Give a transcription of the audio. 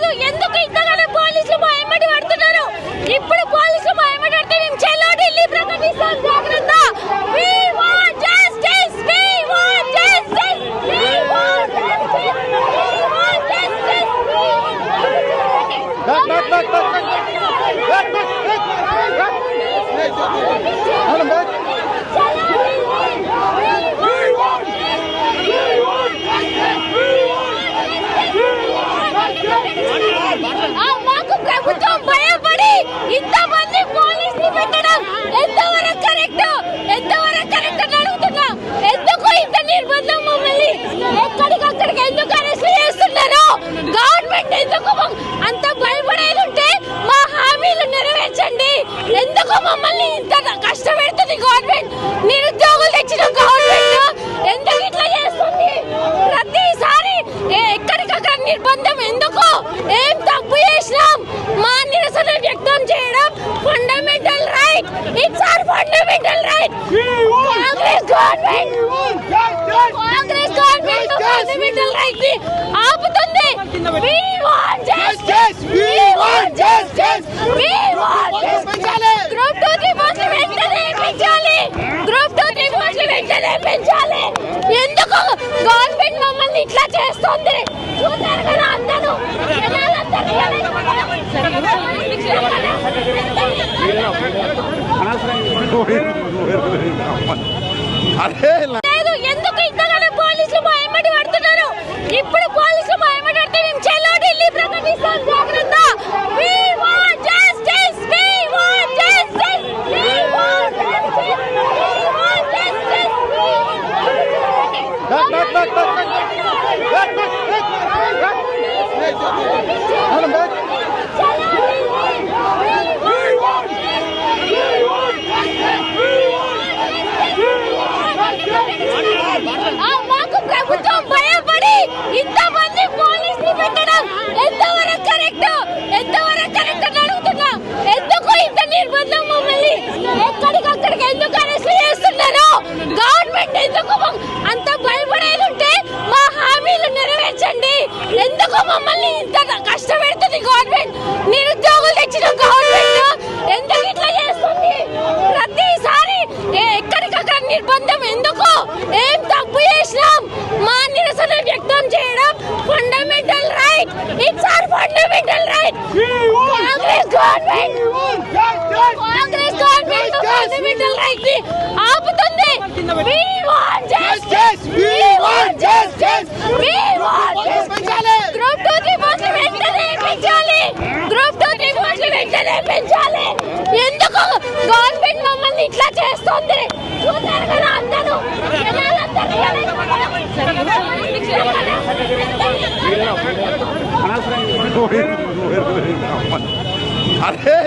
లేదు ఎందుకు ఇంతగానో పోలీసులు మా ఎమ్మటి పడుతున్నారు. ఇప్పుడు పోలీసులు మా ఎమ్మటి పడితే మేము చెల్లో ఢిల్లీ ప్రకటిస్తాం. జాగ్రత్త. We want justice. We want justice. We want justice. We want justice. మాకు ప్రభుత్వం భయపడి ఇంతమంది పోలీసులు పెట్టడం ఎంతవరకు కరెక్ట్ అని అడుగుతున్నా. ఎందుకు ఇంత నిర్బంధం? మమ్మల్ని ఎక్కడికక్కడికి ఎందుకు అరెస్ట్ చేస్తున్నారు? గవర్నమెంట్ ఎందుకు అంత భయపడేది ఉంటే మా హామీలు నెరవేర్చండి. ఎందుకు మమ్మల్ని ఇంత కష్టపెడుతుంది గవర్నమెంట్? నిరుద్యోగులు తెచ్చిన గవర్నమెంట్ ఎందుకు ఇట్లా చేస్తుంది? ప్రతిసారి ఎక్కడికక్కడ నిర్బంధం ఎందుకు? ఏం తప్పు చేసినాం? మా నిరసన వ్యక్తం చేయడం fundamental right. It's our fundamental right. Congress government fundamental right ని ఆపుతుంది. We want justice. We want justice. We want justice. Group 2 రిపోర్ట్లు వెంటనే పెంచాలి. గ్రూప్ 2 రిపోర్ట్లు వెంటనే పెంచాలి. ఎందుకు గవర్నమెంట్ మమ్మల్ని ఇట్లా చేస్తుంది? చూసారు కదా అందరూ. లేదు ఎందుకు ఇంతగానో పోలీసులు మా ఎమ్మటి పడుతున్నారు. ఇప్పుడు పోలీసులు మా ఎమ్మటి పడితే మేము చెల్లో ఢిల్లీ ప్రకటిస్తాం. జాగ్రత్త. We want justice. We want justice. We want justice. We want justice. మాకు ప్రభుత్వం భయపడి ఇంతమంది పోలీసులు పెట్టడం ఎంతవరకు కరెక్ట్ అని అడుగుతున్నా. ఎందుకు ఇంత నిర్బంధం? మమ్మల్ని ఎక్కడికక్కడికి ఎందుకు అరెస్ట్ చేస్తున్నారు? గవర్నమెంట్ ఎందుకు అంత భయపడేది ఉంటే మా హామీలు నెరవేర్చండి. ఎందుకు మమ్మల్ని ఇంత కష్టపెడుతుంది గవర్నమెంట్? నిరుద్యోగులు తెచ్చిన గవర్నమెంట్ ఎందుకు ఇట్లా చేస్తుంది? ప్రతిసారి ఎక్కడికక్కడ నిర్బంధం ఎందుకు? ఏం తప్పు చేసినాం? మా నిరసన వ్యక్తం చేయడం fundamental right. It's our fundamental right. Congress government fundamental right ని ఆపుతుంది. We want justice. We want justice. We want justice. Group 2 రిపోర్ట్లు వెంటనే పెంచాలి. గ్రూప్ 2 రిపోర్ట్లు వెంటనే పెంచాలి. ఎందుకు గవర్నమెంట్ మమ్మల్ని ఇట్లా చేస్తుంది? చూసారు కదా అందరూ. అరే